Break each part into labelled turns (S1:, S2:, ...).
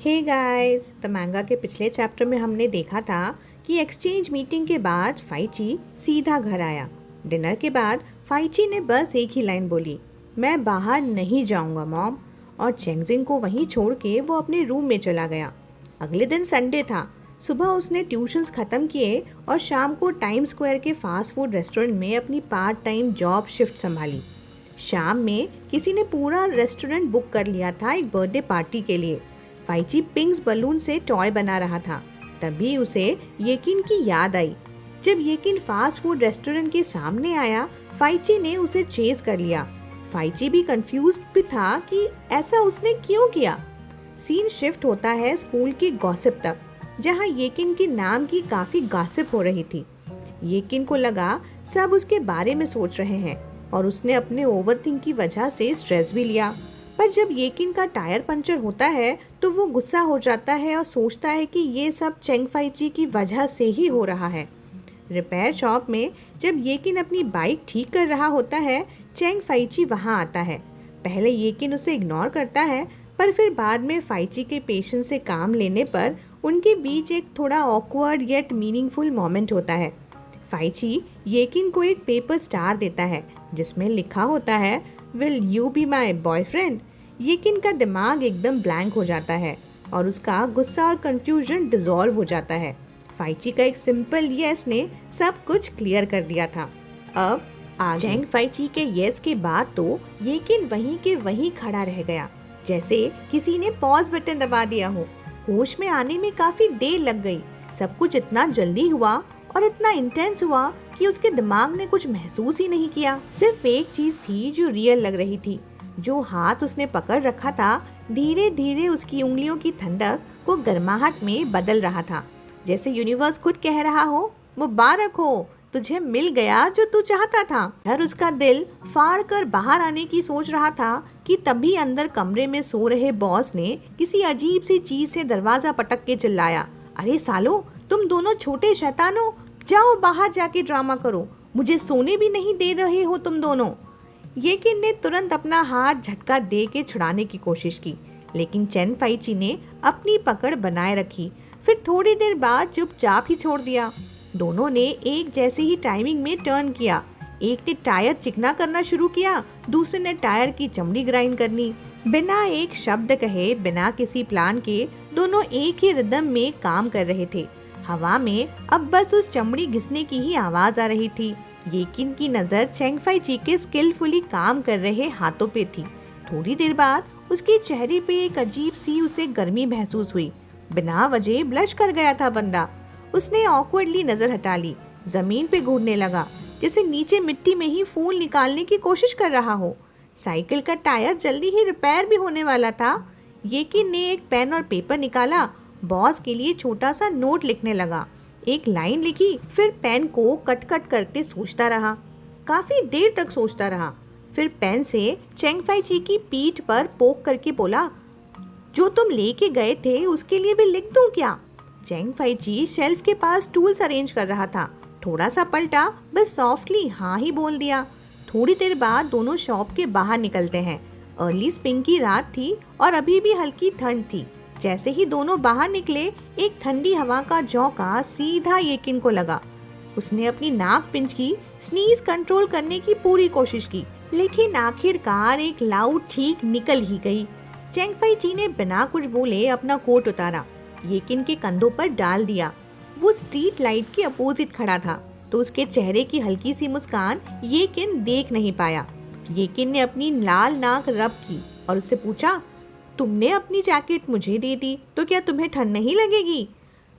S1: Hey guys, तो मैंगा के पिछले चैप्टर में हमने देखा था कि एक्सचेंज मीटिंग के बाद फाइची सीधा घर आया। डिनर के बाद फाइची ने बस एक ही लाइन बोली, मैं बाहर नहीं जाऊंगा मॉम, और चेंगजिंग को वहीं छोड़ के वो अपने रूम में चला गया। अगले दिन संडे था। सुबह उसने ट्यूशन्स ख़त्म किए और शाम को टाइम स्क्वायर के फास्ट फूड रेस्टोरेंट में अपनी पार्ट टाइम जॉब शिफ्ट संभाली। शाम में किसी ने पूरा रेस्टोरेंट बुक कर लिया था एक बर्थडे पार्टी के लिए। फाइची पिंक्स बलून से टॉय बना रहा था। तभी उसे येकिन की याद आई। जब येकिन फास्ट फूड रेस्टोरेंट के सामने आया, फाइची ने उसे चेज कर लिया। फाइची भी कंफ्यूज भी था कि ऐसा उसने क्यों किया। सीन शिफ्ट होता है स्कूल की गॉसिप तक, जहां येकिन के नाम की काफी गॉसिप हो रही थी। येकिन को लगा सब उसके बारे में सोच रहे हैं और उसने अपने ओवरथिंक की वजह से स्ट्रेस भी लिया। पर जब येकिन का टायर पंचर होता है तो वो गुस्सा हो जाता है और सोचता है कि ये सब चेंग फाइची की वजह से ही हो रहा है। रिपेयर शॉप में जब येकिन अपनी बाइक ठीक कर रहा होता है, चेंग फाइची वहाँ आता है। पहले येकिन उसे इग्नोर करता है, पर फिर बाद में फाइची के पेशेंस से काम लेने पर उनके बीच एक थोड़ा ऑकवर्ड येट मीनिंगफुल मोमेंट होता है। फाइची येकिन को एक पेपर स्टार देता है जिसमें लिखा होता है, will you be my boyfriend. येकिन का दिमाग एकदम ब्लैंक हो जाता है और उसका गुस्सा और कंफ्यूजन डिसॉल्व हो जाता है। फाइची का एक सिंपल यस ने सब कुछ क्लियर कर दिया था। अब चेंग फाइची के यस के बाद तो येकिन वहीं के वहीं खड़ा रह गया, जैसे किसी ने पॉज बटन दबा दिया हो। होश में आने में काफी देर लग गई। सब कुछ इतना जल्दी हुआ और इतना इंटेंस हुआ कि उसके दिमाग ने कुछ महसूस ही नहीं किया। सिर्फ एक चीज थी जो रियल लग रही थी। जो हाथ उसने पकड़ रखा था धीरे धीरे उसकी उंगलियों की ठंडक को गर्माहट में बदल रहा था, जैसे यूनिवर्स खुद कह रहा हो, मुबारक हो, तुझे मिल गया जो तू चाहता था। और उसका दिल फाड़ कर बाहर आने की सोच रहा था कि तभी अंदर कमरे में सो रहे बॉस ने किसी अजीब सी चीज से दरवाजा पटक के चिल्लाया, अरे सालो, तुम दोनों छोटे शैतानों, जाओ बाहर जाके ड्रामा करो, मुझे सोने भी नहीं दे रहे हो तुम दोनों। येकिन ने तुरंत अपना हाथ झटका दे के छुड़ाने की कोशिश की, लेकिन चेंग फाइची ने अपनी पकड़ बनाए रखी। फिर थोड़ी देर बाद चुपचाप ही छोड़ दिया। दोनों ने एक जैसे ही टाइमिंग में टर्न किया। एक ने टायर चिकना करना शुरू किया, दूसरे ने टायर की चमड़ी ग्राइंड करनी। बिना एक शब्द कहे, बिना किसी प्लान के, दोनों एक ही रिदम में काम कर रहे थे। हवा में अब बस उस चमड़ी घिसने की ही आवाज आ रही थी। येकिन की नजर चेंग फाइची के स्किलफुली काम कर रहे हाथों पे थी। थोड़ी देर बाद उसके चेहरे पे एक अजीब सी उसे गर्मी महसूस हुई। बिना वजह ब्लश कर गया था बंदा। उसने ऑकवर्डली नजर हटा ली, जमीन पे घूरने लगा, जैसे नीचे मिट्टी में ही फूल निकालने की कोशिश कर रहा हो। साइकिल का टायर जल्दी ही रिपेयर भी होने वाला था। येकिन ने एक पेन और पेपर निकाला, बॉस के लिए छोटा सा नोट लिखने लगा। एक लाइन लिखी, फिर पेन को कट कट करते सोचता रहा। काफी देर तक सोचता रहा। फिर पेन से चेंग फाइची की पीठ पर पोक करके बोला, जो तुम लेके गए थे उसके लिए भी लिख दूं क्या? चेंग फाइची शेल्फ के पास टूल्स अरेंज कर रहा था। थोड़ा सा पलटा, बस सॉफ्टली हाँ ही बोल दिया। थोड़ी देर बाद दोनों शॉप के बाहर निकलते हैं। अर्ली स्प्रिंग की रात थी और अभी भी हल्की ठंड थी। जैसे ही दोनों बाहर निकले, एक ठंडी हवा का झोंका सीधा येकिन को लगा। उसने अपनी नाक पिंच की, स्नीज कंट्रोल करने की पूरी कोशिश की, लेकिन आखिरकार एक लाउड चीख निकल ही गई। चेंग फाइची ने बिना कुछ बोले अपना कोट उतारा, येकिन के कंधों पर डाल दिया। वो स्ट्रीट लाइट के अपोजिट खड़ा था, तो उसके चेहरे की हल्की सी मुस्कान येकिन देख नहीं पाया। येकिन ने अपनी लाल नाक रब की और उससे पूछा, तुमने अपनी जैकेट मुझे दे दी तो क्या तुम्हें ठंड नहीं लगेगी?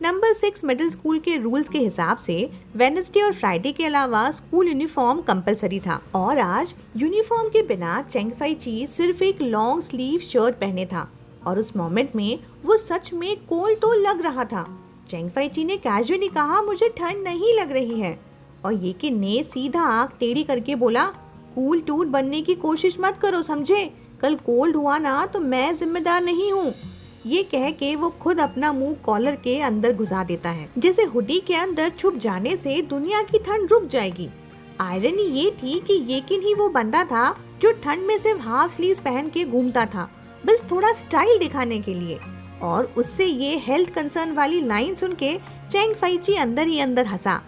S1: नंबर 6 मिडिल स्कूल के रूल्स के हिसाब से वेडनेसडे और फ्राइडे के अलावा स्कूल यूनिफॉर्म कंपलसरी था, और आज यूनिफॉर्म के बिना चेंग फाइची सिर्फ एक लॉन्ग स्लीव शर्ट पहने था, और उस मोमेंट में वो सच में कोल्ड तो लग रहा था। चेंग फाइची ने कैजुअली कहा, मुझे ठंड नहीं लग रही है, और येकिन ने सीधा आंख टेढ़ी करके बोला, कूल टूट बनने की कोशिश मत करो, समझे? कल कोल्ड हुआ ना तो मैं जिम्मेदार नहीं हूँ। ये कह के वो खुद अपना मुंह कॉलर के अंदर घुसा देता है, जैसे हुडी के अंदर छुप जाने से दुनिया की ठंड रुक जाएगी। आयरनी ये थी कि येकिन ही वो बंदा था जो ठंड में सिर्फ हाफ स्लीव्स पहन के घूमता था, बस थोड़ा स्टाइल दिखाने के लिए। और उससे ये हेल्थ कंसर्न वाली लाइन सुन के चेंग फाइची अंदर ही अंदर हंसा।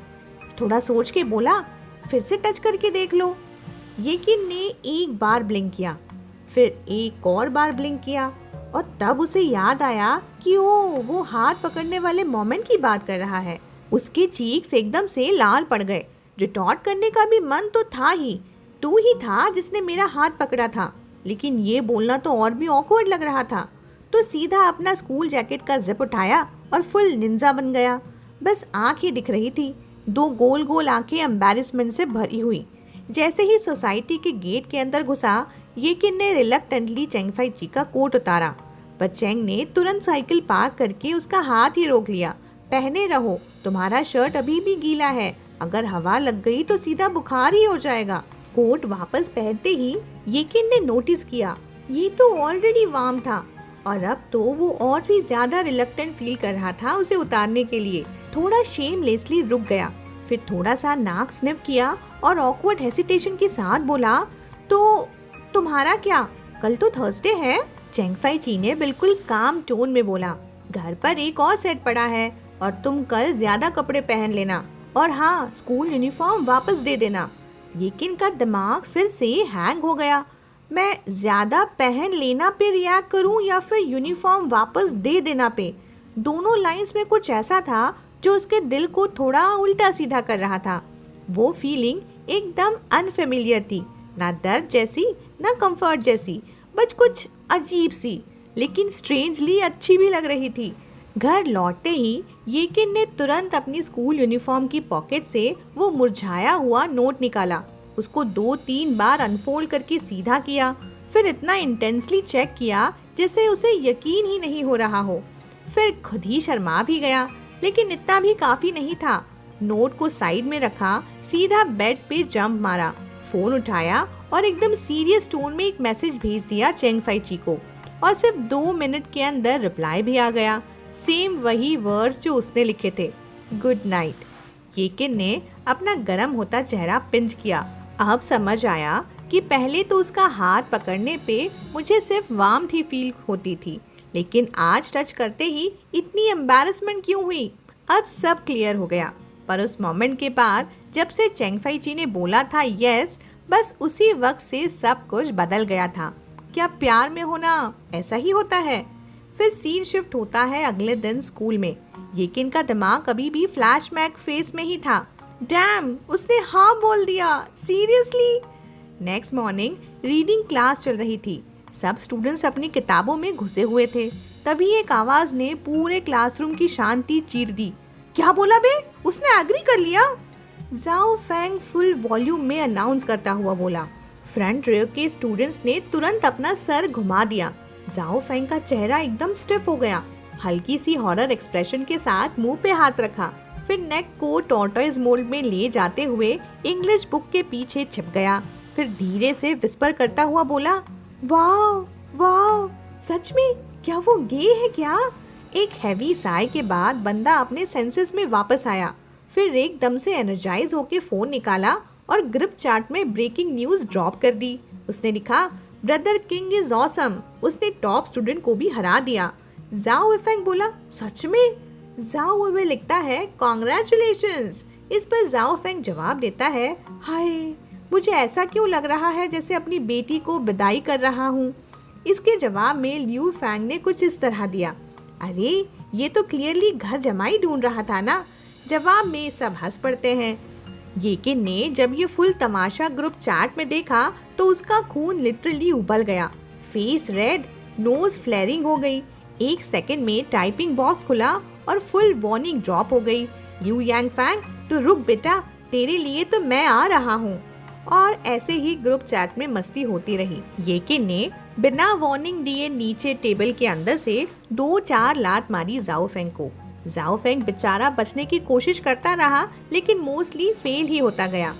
S1: थोड़ा सोच के बोला, फिर से टच करके देख लो। ये किन ने एक बार ब्लिंक किया, फिर एक और बार ब्लिंक किया और तब उसे याद आया कि वो हाथ पकड़ने वाले मोमेंट की बात कर रहा है। उसके चीक्स एकदम से लाल पड़ गए। रिटॉर्ट करने का भी मन तो था ही, तू ही था जिसने मेरा हाथ पकड़ा था, लेकिन ये बोलना तो और भी ऑकवर्ड लग रहा था। तो सीधा अपना स्कूल जैकेट का जिप उठाया और फुल निंजा बन गया। बस आँख ही दिख रही थी, दो गोल गोल आंखें एम्बैरेसमेंट से भरी हुई। जैसे ही सोसाइटी के गेट के अंदर घुसा, ये किन ने रिलक्टेंटली चेंग फाइची का कोट उतारा, पर चेंग ने तुरंत साइकिल पार्क करके उसका हाथ ही रोक लिया। पहने रहो, तुम्हारा शर्ट अभी भी गीला है, अगर हवा लग गई तो सीधा बुखार ही हो जाएगा। कोट वापस पहनते ही ये किन ने नोटिस किया, ये तो ऑलरेडी वार्म था और अब तो वो और भी ज्यादा रिलक्टेंट फील कर रहा था उसे उतारने के लिए। थोड़ा शेमलेसली रुक गया, फिर थोड़ा सा नाक स्निफ किया और ऑकवर्ड हेसिटेशन के साथ बोला, तो तुम्हारा क्या, कल तो थर्सडे है। चेंग फाइची ने बिल्कुल काम टोन में बोला, घर पर एक और सेट पड़ा है और तुम कल ज्यादा कपड़े पहन लेना, और हाँ, स्कूल यूनिफॉर्म वापस दे देना। येकिन का दिमाग फिर से हैंग हो गया। मैं ज्यादा पहन लेना पे रिएक्ट करूं या फिर यूनिफॉर्म वापस दे देना पे? दोनों लाइंस में कुछ ऐसा था जो उसके दिल को थोड़ा उल्टा सीधा कर रहा था। वो फीलिंग एकदम अनफेमिलियर थी, ना दर्द जैसी ना कंफर्ट जैसी, बस कुछ अजीब सी, लेकिन स्ट्रेंजली अच्छी भी लग रही थी। घर लौटते ही येकिन ने तुरंत अपनी स्कूल यूनिफॉर्म की पॉकेट से वो मुरझाया हुआ नोट निकाला, उसको 2-3 बार अनफोल्ड करके सीधा किया, फिर इतना इंटेंसली चेक किया जैसे उसे यकीन ही नहीं हो रहा हो। फिर खुद ही शर्मा भी गया, लेकिन इतना भी काफी नहीं था। नोट को साइड में रखा, सीधा बेड पे जंप मारा, फोन उठाया और एकदम सीरियस टोन में एक मैसेज भेज दिया चेंग फाइची को, और सिर्फ 2 मिनट के अंदर रिप्लाई भी आ गया। सेम वही वर्ड्स जो उसने लिखे थे, गुड नाइट। येकिन ने अपना गर्म होता चेहरा पिंच किया। अब समझ आया कि पहले तो उसका हाथ पकड़ने पे मुझे सिर्फ वार्मथ ही फील होती थी, लेकिन आज टच करते ही इतनी एम्बैरेसमेंट क्यों हुई। अब सब क्लियर हो गया। पर उस मोमेंट के बाद जब से चेंग फाइची ने बोला था यस, बस उसी वक्त से सब कुछ बदल गया था। क्या प्यार में होना ऐसा ही होता है? फिर सीन शिफ्ट होता है अगले दिन स्कूल में। येकिन का दिमाग अभी भी फ्लैशबैक फेस में ही था। डैम, उसने हाँ बोल दिया, seriously. Next morning reading class चल रही थी। सब स्टूडेंट्स अपनी किताबों में घुसे हुए थे। तभी एक आवाज ने पूरे क्लासरूम की शांति चीर दी। क्या बोला बे? उसने एग्री कर लिया? जाओ फेंग फुल वॉल्यूम में अनाउंस करता हुआ बोला। फ्रंट रो के स्टूडेंट्स ने तुरंत अपना सर घुमा दिया। जाओ फेंग का चेहरा एकदम स्टिफ हो गया। हल्की सी हॉरर एक्सप्रेशन के साथ मुंह पे हाथ रखा, फिर नेक को टॉर्टोइज मोल्ड में ले जाते हुए इंग्लिश बुक के पीछे छिप गया। फिर धीरे से विस्पर करता हुआ बोला, वाह वाह, सच में क्या वो गे है क्या? एक हैवी साय के बाद बंदा अपने सेंसेस में वापस आया। फिर एकदम से एनर्जाइज होके फोन निकाला और ग्रुप चैट में ब्रेकिंग न्यूज ड्रॉप कर दी। उसने लिखा, ब्रदर किंग इज ऑसम, उसने टॉप स्टूडेंट को भी हरा दिया। जाओ इफेंग बोला, सच में? जाओ वे लिखता है, कॉन्ग्रेचुलेशंस। इस पर जाओ फेंग जवाब देता है, हाय, मुझे ऐसा क्यों लग रहा है जैसे अपनी बेटी को विदाई कर रहा हूँ। इसके जवाब में लियू फैंग ने कुछ इस तरह दिया, अरे ये तो क्लियरली घर जमाई ढूंढ रहा था ना। जवाब में सब हंस पड़ते हैं। येकिन ने जब ये फुल तमाशा ग्रुप चैट में देखा तो उसका खून लिटरली उबल गया। फेस रेड, नोज फ्लेयरिंग हो गई। 1 सेकंड में टाइपिंग बॉक्स खुला और फुल वार्निंग ड्रॉप हो गई। लियू यांग फैंग, तो रुक बेटा, तेरे लिए तो मैं आ रहा हूँ। और ऐसे ही ग्रुप चैट में मस्ती होती रही। येकिन ने बिना वार्निंग दिए नीचे टेबल के अंदर से 2-4 लात मारी जाओ फेंग को। जाओ फेंग बेचारा बचने की कोशिश करता रहा, लेकिन मोस्टली फेल ही होता गया।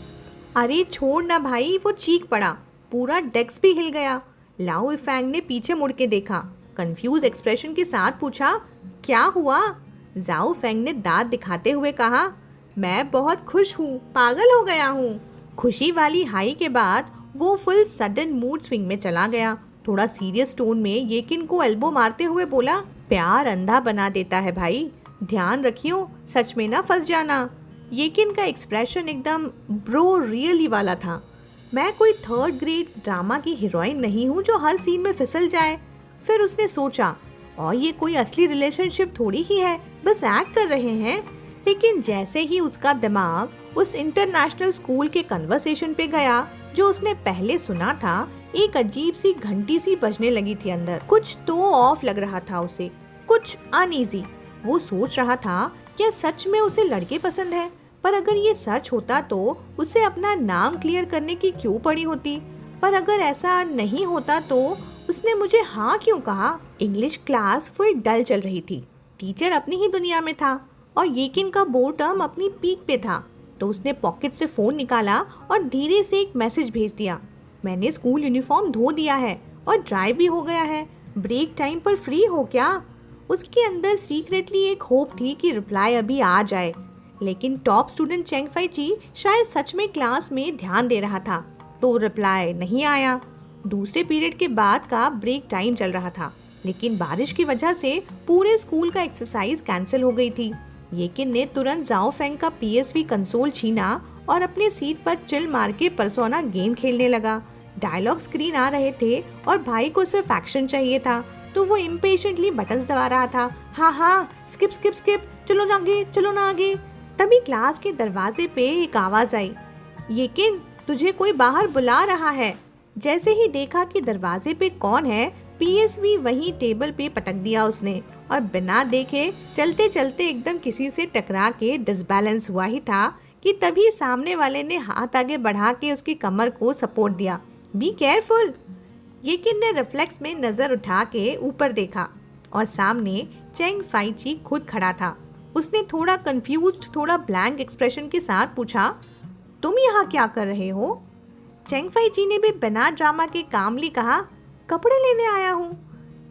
S1: अरे छोड़ ना भाई, वो चीख पड़ा, पूरा डेस्क भी हिल गया। लाओ फेंग ने पीछे मुड़ के देखा, कंफ्यूज एक्सप्रेशन के साथ पूछा, क्या हुआ? जाओ फेंग ने दांत दिखाते हुए कहा, मैं बहुत खुश हूँ, पागल हो गया हूँ। खुशी वाली हाई के बाद वो फुल सडन मूड स्विंग में चला गया। थोड़ा सीरियस टोन में येकिन को एल्बो मारते हुए बोला, प्यार अंधा बना देता है भाई, ध्यान रखियो, सच में ना फंस जाना। येकिन का एक्सप्रेशन एकदम ब्रो रियली वाला था। मैं कोई थर्ड ग्रेड ड्रामा की हीरोइन नहीं हूँ जो हर सीन में फिसल जाए। फिर उसने सोचा, और ये कोई असली रिलेशनशिप थोड़ी ही है, बस एक्ट कर रहे हैं। लेकिन जैसे ही उसका दिमाग उस इंटरनेशनल स्कूल के कन्वर्सेशन पे गया जो उसने पहले सुना था, एक अजीब सी घंटी सी बजने लगी थी अंदर। कुछ तो ऑफ लग रहा था उसे, कुछ अनईजी। वो सोच रहा था क्या सच में उसे लड़के पसंद है, पर अगर ये सच होता तो उसे अपना नाम क्लियर करने की क्यों पड़ी होती, पर अगर ऐसा नहीं होता तो उसने मुझे हाँ क्यों कहा। इंग्लिश क्लास फुल डल चल रही थी। टीचर अपनी ही दुनिया में था और येकिन का बोर्ड टर्म अपनी पीक पे था। तो उसने पॉकेट से फोन निकाला और धीरे से एक मैसेज भेज दिया, मैंने स्कूल यूनिफॉर्म धो दिया है और ड्राई भी हो गया है, ब्रेक टाइम पर फ्री हो क्या। उसके अंदर सीक्रेटली एक होप थी कि रिप्लाई अभी आ जाए, लेकिन टॉप स्टूडेंट चेंग फाइची शायद सच में क्लास में ध्यान दे रहा था, तो रिप्लाई नहीं आया। दूसरे पीरियड के बाद का ब्रेक टाइम चल रहा था, लेकिन बारिश की वजह से पूरे स्कूल का एक्सरसाइज कैंसिल हो गई थी। येकिन ने तुरंत जाओ फेंग का पीएसवी कंसोल छीना और अपने सीट पर चिल मार के पर्सोना गेम खेलने लगा। डायलॉग स्क्रीन आ रहे थे और भाई को सिर्फ एक्शन चाहिए था, तो वो इम्पेशेंटली बटन्स दबा रहा था। हाँ हाँ, स्किप स्किप स्किप, चलो ना आगे, चलो ना आगे। तभी क्लास के दरवाजे पे एक आवाज आई, येकिन तुझे कोई बाहर बुला रहा है। जैसे ही देखा कि दरवाजे पे कौन है, पीएसवी वहीं टेबल पे पटक दिया उसने और बिना देखे चलते चलते एकदम किसी से टकरा के डिसबैलेंस हुआ ही था कि तभी सामने वाले ने हाथ आगे बढ़ा के उसकी कमर को सपोर्ट दिया। Be careful. येकिन ने रिफ्लेक्स में नजर उठा के ऊपर देखा और सामने चेंग फाइची खुद खड़ा था। उसने थोड़ा कंफ्यूज्ड, थोड़ा ब्लैंक एक्सप्रेशन के साथ पूछा, तुम यहाँ क्या कर रहे हो। चेंग फाइची ने भी बिना ड्रामा के कामली कहा, कपड़े लेने आया हूँ।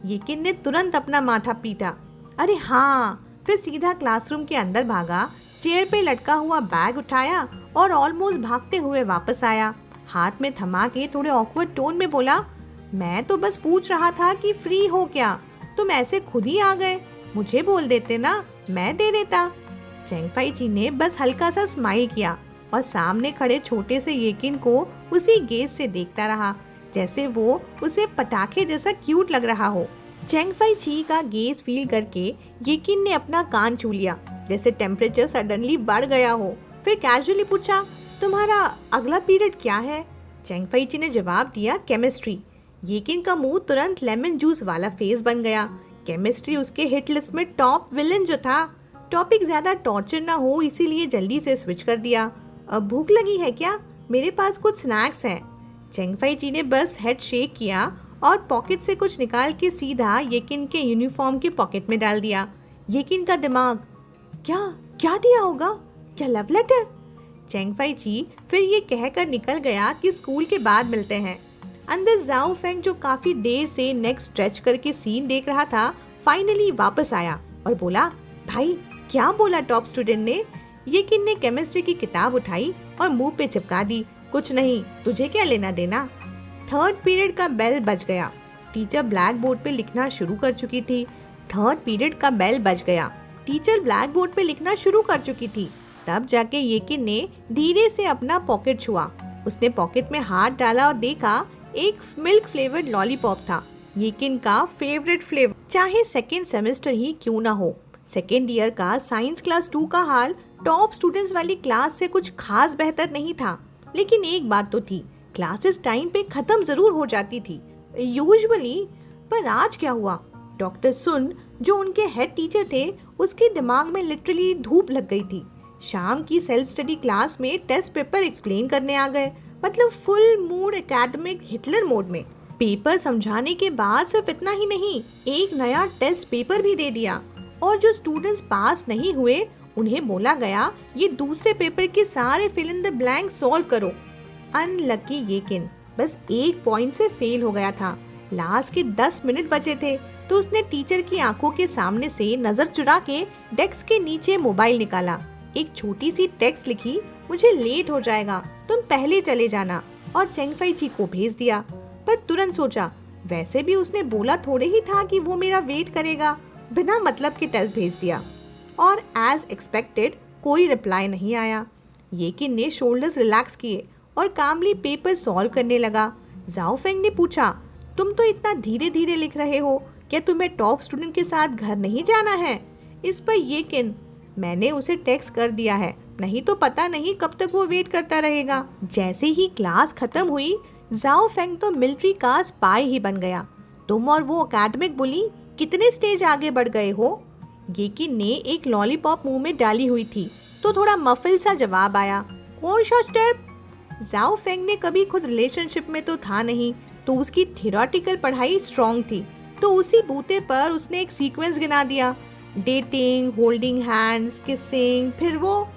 S1: येकिन ने तुरंत अपना माथा पीटा, अरे हाँ। फिर सीधा क्लासरूम के अंदर भागा, चेयर पे लटका हुआ बैग उठाया और ऑलमोस्ट भागते हुए वापस आया। हाथ में थमा के थोड़े ऑकवर्ड टोन में बोला, मैं तो बस पूछ रहा था कि फ्री हो क्या, तुम ऐसे खुद ही आ गए, मुझे बोल देते ना, मैं दे देता। चेंग फाइची ने बस हल्का सा स्माइल किया और सामने खड़े छोटे से येकिन को उसी गेज से देखता रहा जैसे वो उसे पटाखे जैसा क्यूट लग रहा हो। चेंग फाइची का गेज फील करके येकिन ने अपना कान छू लिया, जैसे टेम्परेचर सडनली बढ़ गया हो। फिर कैजुअली पूछा, तुम्हारा अगला पीरियड क्या है। चेंग फाइची ने जवाब दिया, केमिस्ट्री। येकिन का मुंह तुरंत लेमन जूस वाला फेस बन गया। केमिस्ट्री उसके हिट लिस्ट में टॉप विलन जो था। टॉपिक ज्यादा टॉर्चर ना हो इसीलिए जल्दी से स्विच कर दिया। अब भूख लगी है क्या, मेरे पास कुछ स्नैक्स हैं। चेंग फाइची ने बस हेड शेक किया और पॉकेट से कुछ निकाल के सीधा येकिन के यूनिफॉर्म के पॉकेट में डाल दिया। येकिन का दिमाग, क्या क्या दिया होगा, क्या लव लेटर। चेंग फाइची फिर ये कहकर निकल गया कि स्कूल के बाद मिलते हैं। अंदर जाओ फेंग जो काफी देर से नेक स्ट्रेच करके सीन देख रहा था, फाइनली वापस आया और बोला, भाई क्या बोला टॉप स्टूडेंट ने। येकिन ने केमिस्ट्री की किताब उठाई और मुंह पे चिपका दी, कुछ नहीं, तुझे क्या लेना देना। थर्ड पीरियड का बेल बज गया। टीचर ब्लैक बोर्ड पे लिखना शुरू कर चुकी थी। थर्ड पीरियड का बेल बज गया। टीचर ब्लैक बोर्ड पे लिखना शुरू कर चुकी थी। तब जाके येकिन ने धीरे से अपना पॉकेट छुआ। उसने पॉकेट में हाथ डाला और देखा एक मिल्क फ्लेवर्ड लॉलीपॉप था, येकिन का फेवरेट फ्लेवर, चाहे सेकेंड सेमेस्टर ही क्यों ना हो। सेकेंड ईयर का साइंस क्लास 2 का हाल टॉप स्टूडेंट्स वाली क्लास से कुछ खास बेहतर नहीं था, लेकिन एक बात तो थी, क्लासेस टाइम पे खत्म जरूर हो जाती थी यूजुअली। पर आज क्या हुआ, डॉक्टर सुन जो उनके हेड टीचर थे, उसके दिमाग में लिटरली धूप लग गई थी। शाम की सेल्फ स्टडी क्लास में टेस्ट पेपर एक्सप्लेन करने आ गए, मतलब full mood academic Hitler mode में। पेपर समझाने के बाद सिर्फ इतना ही नहीं, एक नया टेस्ट पेपर भी दे दिया और जो स्टूडेंट्स पास नहीं हुए उन्हें बोला गया ये दूसरे पेपर के सारे fill in the blank solve करो। अनलकी येकिन बस एक पॉइंट से फेल हो गया था। लास्ट के 10 मिनट बचे थे तो उसने टीचर की आंखों के सामने से नजर चुरा के डेस्क के नीचे मोबाइल निकाला। एक छोटी सी टेक्स्ट लिखी, मुझे लेट हो जाएगा, तुम पहले चले जाना, और चेंग फाइची को भेज दिया। पर तुरंत सोचा, वैसे भी उसने बोला थोड़े ही था कि वो मेरा वेट करेगा, बिना मतलब के टेस्ट भेज दिया और एज एक्सपेक्टेड कोई रिप्लाई नहीं आया। येकिन ने शोल्डर्स रिलैक्स किए और कामली पेपर सॉल्व करने लगा। जाओ फेंग ने पूछा, तुम तो इतना धीरे धीरे लिख रहे हो, क्या तुम्हें टॉप स्टूडेंट के साथ घर नहीं जाना है? इस पर येकिन, मैंने उसे टेक्स्ट कर दिया है, नहीं तो पता नहीं कब तक वो वेट करता रहेगा। जैसे ही क्लास खत्म हुई, जाओ फेंग तो मिलिट्री का स्पाई ही बन गया। तुम और वो एकेडमिक बुली कितने स्टेज आगे बढ़ गए हो? येकिन ने एक लॉलीपॉप मुंह में डाली हुई थी तो थोड़ा मफिल सा जवाब आया, कौन सा स्टेप? जाओ फेंग ने कभी खुद रिलेशनशिप में तो था नहीं, तो उसकी थियोरेटिकल पढ़ाई स्ट्रॉन्ग थी, तो उसी बूते पर उसने एक सीक्वेंस गिना दिया, डेटिंग, होल्डिंग हैंड्स, किसिंग, फिर वो।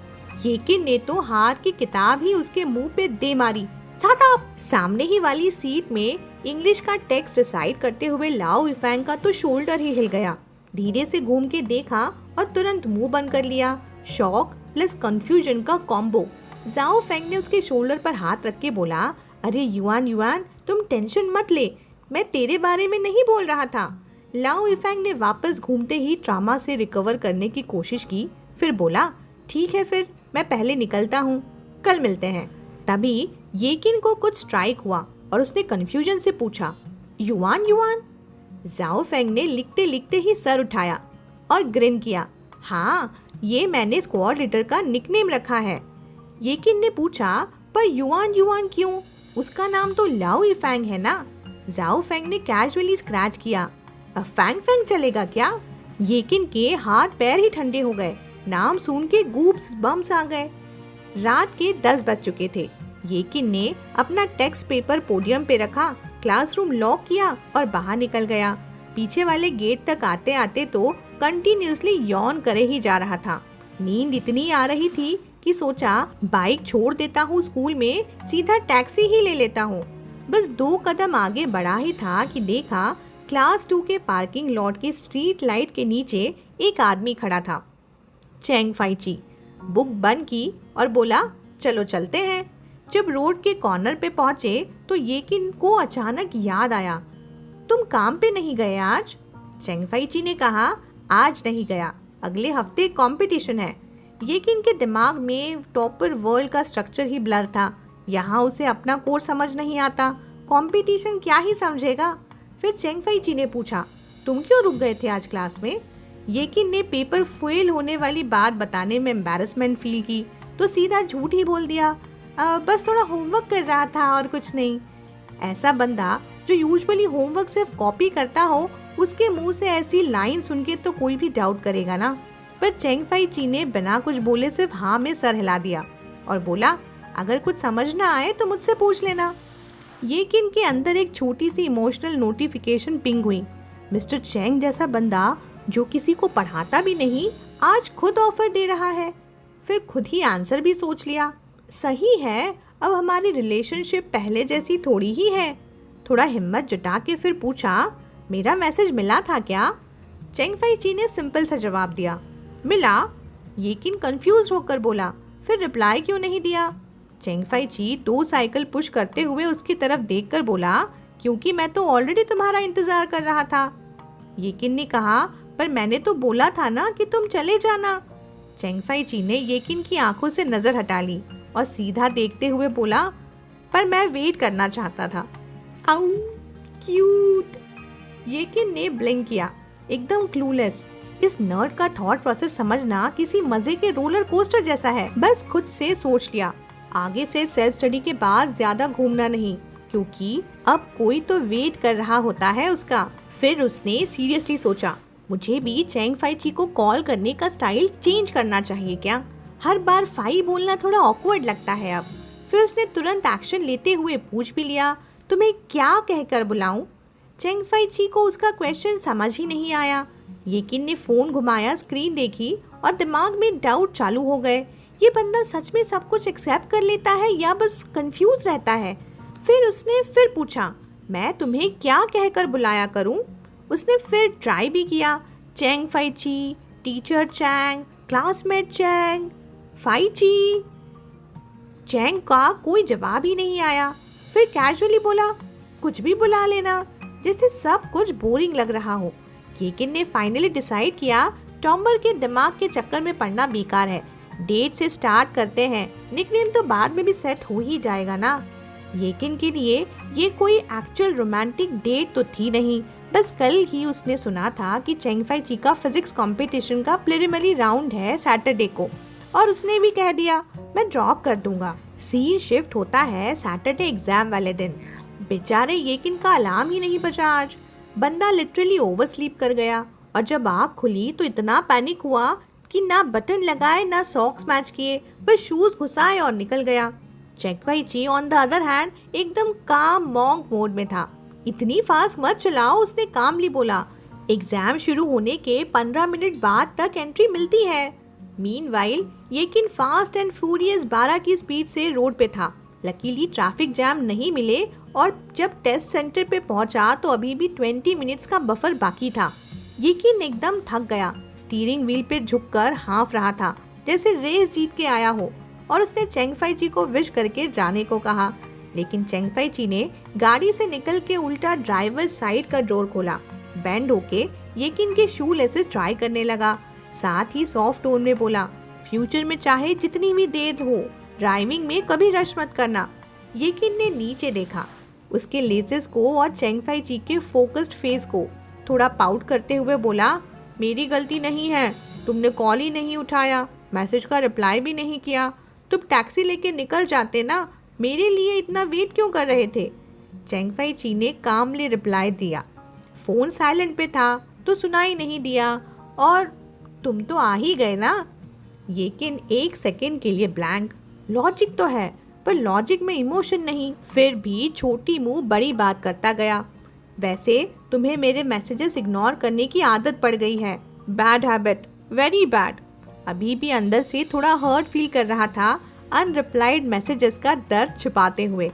S1: येकिन ने तो हाथ की किताब ही उसके मुंह पे दे मारी। Shut up! सामने ही वाली सीट में इंग्लिश का टेक्स्ट रिसाइट करते हुए लाओ इफेंग का तो शोल्डर ही हिल गया। धीरे से घूम के देखा और तुरंत मुंह बंद कर लिया। शॉक प्लस कंफ्यूजन का कॉम्बो। जाओ फेंग ने उसके शोल्डर पर हाथ रख के बोला, अरे युआन युआन, तुम टेंशन मत ले, मैं तेरे बारे में नहीं बोल रहा था। लाओ इफेंग ने वापस घूमते ही ट्रामा से रिकवर करने की कोशिश की, फिर बोला, ठीक है फिर मैं पहले निकलता हूँ, कल मिलते हैं। तभी येकिन को कुछ स्ट्राइक हुआ और उसने कंफ्यूजन से पूछा, युआन युआन? जाओ फेंग ने लिखते लिखते ही सर उठाया और ग्रिन किया, हाँ, ये मैंने स्क्वाड लीडर का निकनेम रखा है। येकिन ने पूछा, पर युआन युआन क्यों? उसका नाम तो लाओ इफेंग है ना? जाओ फेंग ने कैजुअली स्क्रैच किया, अब फैंग फैंग चलेगा क्या? येकिन के हाथ पैर ही ठंडे हो गए, नाम सुन के गूब्स बम्स आ गए। रात के 10 बज चुके थे। येकिन ने अपना टेक्स्ट पेपर पोडियम पे रखा, क्लासरूम लॉक किया और बाहर निकल गया। पीछे वाले गेट तक आते आते तो कंटिन्यूसली यौन करे ही जा रहा था। नींद इतनी आ रही थी कि सोचा बाइक छोड़ देता हूँ स्कूल में, सीधा टैक्सी ही ले लेता हूँ। बस 2 कदम आगे बढ़ा ही था कि देखा क्लास 2 के पार्किंग लॉट के स्ट्रीट लाइट के नीचे एक आदमी खड़ा था। चैंग फाइची बुक बंद की और बोला, चलो चलते हैं। जब रोड के कॉर्नर पे पहुंचे तो येकिन को अचानक याद आया, तुम काम पे नहीं गए आज? चैंग फाइची ने कहा, आज नहीं गया, अगले हफ्ते कंपटीशन है। येकिन के दिमाग में टॉपर वर्ल्ड का स्ट्रक्चर ही ब्लर था। यहाँ उसे अपना कोर्स समझ नहीं आता, कंपटीशन क्या ही समझेगा। फिर चैंग फाइची ने पूछा, तुम क्यों रुक गए थे आज क्लास में? येकिन ने पेपर फेल होने वाली बात बताने में एम्बैरेसमेंट फील की तो सीधा झूठ ही बोल दिया, बस थोड़ा होमवर्क कर रहा था और कुछ नहीं। ऐसा बंदा जो यूजुअली होमवर्क सिर्फ कॉपी करता हो, उसके मुंह से ऐसी लाइन सुन के तो कोई भी डाउट करेगा ना। पर चैंग फाइची ने बिना कुछ बोले सिर्फ हाँ में सर हिला दिया और बोला, अगर कुछ समझ ना आए तो मुझसे पूछ लेना। येकिन के अंदर एक छोटी सी इमोशनल नोटिफिकेशन पिंग हुई। मिस्टर चैंग जैसा बंदा जो किसी को पढ़ाता भी नहीं, आज खुद ऑफर दे रहा है। फिर खुद ही आंसर भी सोच लिया, सही है, अब हमारी रिलेशनशिप पहले जैसी थोड़ी ही है। थोड़ा हिम्मत जुटा के फिर पूछा, मेरा मैसेज मिला था क्या? चैंग फाइची ने सिंपल सा जवाब दिया, मिला। येकिन कंफ्यूज होकर बोला, फिर रिप्लाई क्यों नहीं दिया? चैंग फाइची 2 साइकिल पुश करते हुए उसकी तरफ देखकर बोला, क्योंकि मैं तो ऑलरेडी तुम्हारा इंतजार कर रहा था। येकिन ने कहा, पर मैंने तो बोला था ना कि तुम चले जाना। चैंग फाइची ने येकिन की आंखों से नजर हटा ली और सीधा देखते हुए बोला, पर मैं वेट करना चाहता था। आउ क्यूट। येकिन ने ब्लिंक किया, एकदम क्लूलेस। इस नर्ड का थॉट प्रोसेस समझना किसी मजे के रोलर कोस्टर जैसा है। बस खुद से सोच लिया, आगे से सेल्फ स्टडी के बाद ज्यादा घूमना नहीं, क्योंकि अब कोई तो वेट कर रहा होता है उसका। फिर उसने सीरियसली सोचा, मुझे भी चैंग फाइची को कॉल करने का स्टाइल चेंज करना चाहिए क्या? हर बार फाई बोलना थोड़ा ऑकवर्ड लगता है अब। फिर उसने तुरंत एक्शन लेते हुए पूछ भी लिया, तुम्हें क्या कहकर बुलाऊं? चैंग फाइची को उसका क्वेश्चन समझ ही नहीं आया। येकिन ने फोन घुमाया, स्क्रीन देखी और दिमाग में डाउट चालू हो गए, ये बंदा सच में सब कुछ एक्सेप्ट कर लेता है या बस कंफ्यूज रहता है? फिर उसने फिर पूछा, मैं तुम्हें क्या कहकर बुलाया करूं? उसने फिर ट्राई भी किया, Chang Feichi, teacher Chang, classmate Chang, Feichi. Chang का कोई जवाब ही नहीं आया। फिर कैजुअली बोला, कुछ भी बुला लेना, जैसे सब कुछ बोरिंग लग रहा हो। येकिन ने फाइनली डिसाइड किया टॉम्बर के दिमाग के चक्कर में पड़ना बेकार है। डेट से स्टार्ट करते हैं, निकनेम तो बाद में भी सेट हो ही जाएगा ना। येकिन के लिए ये कोई एक्चुअल रोमांटिक डेट तो थी नहीं, बस कल ही उसने सुना था कि चेंग फाई ची का फिजिक्स कंपटीशन का प्रिलिमिनरी राउंड है सैटरडे को, और उसने भी कह दिया मैं ड्रॉप कर दूंगा। सीन शिफ्ट होता है सैटरडे एग्जाम वाले दिन। बेचारे येकिन का अलार्म ही नहीं बजा आज। बंदा लिटरली ओवर स्लीप कर गया, और जब आँख खुली तो इतना पैनिक हुआ कि ना बटन लगाए ना सॉक्स मैच किए, बस शूज घुसाए और निकल गया। चेंग फाई ची ऑन द अदर हैंड एकदम काम मॉन्क मोड में था। इतनी फास्ट मत चलाओ, उसने कामली बोला। एग्जाम शुरू होने के 15 मिनट बाद तक एंट्री मिलती है। मीनवाइल येकिन फास्ट एंड फ्यूरियस 12 की स्पीड से रोड पे था। लकीली ट्रैफिक जैम नहीं मिले, और जब टेस्ट सेंटर पे पहुंचा तो अभी भी 20 मिनट्स का बफर बाकी था। येकिन एकदम थक गया, स्टीयरिंग व्हील पे झुककर हाँफ रहा था जैसे रेस जीत के आया हो, और उसने चेंग फाई ची को विश करके जाने को कहा। लेकिन चेंग फाई ची ने गाड़ी से निकल के उल्टा ड्राइवर साइड का डोर खोला। बैंड होके येकिन के शू लेसेस ट्राई करने लगा, साथ ही सॉफ्ट टोन में बोला फ्यूचर में चाहे जितनी भी देर हो, ड्राइविंग में कभी रश मत करना। येकिन ने नीचे देखा, उसके लेसेस को और चेंग फाई ची के फोकस्ड फेस को। थोड़ा पाउट करते हुए बोला मेरी गलती नहीं है, तुमने कॉल ही नहीं उठाया, मैसेज का रिप्लाई भी नहीं किया। तुम टैक्सी लेके निकल जाते ना, मेरे लिए इतना वेट क्यों कर रहे थे? चेंग फाई ची ने कामली रिप्लाई दिया, फोन साइलेंट पे था तो सुनाई नहीं दिया, और तुम तो आ ही गए ना। येकिन एक सेकंड के लिए ब्लैंक। लॉजिक तो है, पर लॉजिक में इमोशन नहीं। फिर भी छोटी मुंह बड़ी बात करता गया। वैसे तुम्हें मेरे मैसेजेस इग्नोर करने की आदत पड़ गई है। Bad habit, very bad. अभी भी अंदर से थोड़ा हर्ट फील कर रहा था अनरिप्लाइड मैसेजेस का दर्द छिपाते हुए।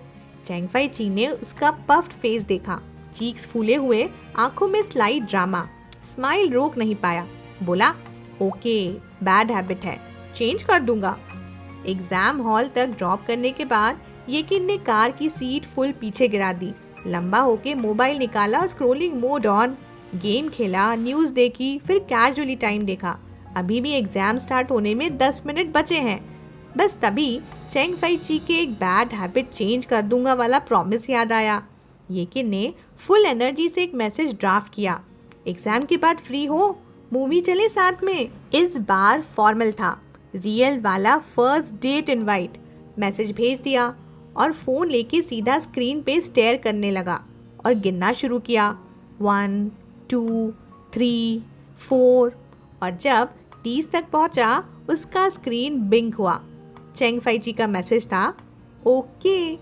S1: चेंग फाई ची ने उसका पफ्ड फेस देखा, चीक्स फूले हुए, आंखों में स्लाइट ड्रामा। स्माइल रोक नहीं पाया, बोला ओके बैड हैबिट है, चेंज कर दूंगा। एग्जाम हॉल तक ड्रॉप करने के बाद येकिन ने कार की सीट फुल पीछे गिरा दी, लंबा होके मोबाइल निकाला, स्क्रोलिंग मोड ऑन, गेम खेला, न्यूज़ देखी, फिर कैजुअली टाइम देखा। अभी भी एग्जाम स्टार्ट होने में 10 मिनट बचे हैं। बस तभी चेंग फाई ची के एक बैड हैबिट चेंज कर दूंगा वाला प्रॉमिस याद आया। येकिन ने फुल एनर्जी से एक मैसेज ड्राफ्ट किया, एग्जाम के बाद फ्री हो, मूवी चले साथ में। इस बार फॉर्मल था, रियल वाला फर्स्ट डेट इनवाइट। मैसेज भेज दिया और फ़ोन लेके सीधा स्क्रीन पे स्टेयर करने लगा और गिनना शुरू किया, 1 2 3 4, और जब 30 तक पहुंचा उसका स्क्रीन बिंग हुआ। चेंग फाई ची का मैसेज था, ओके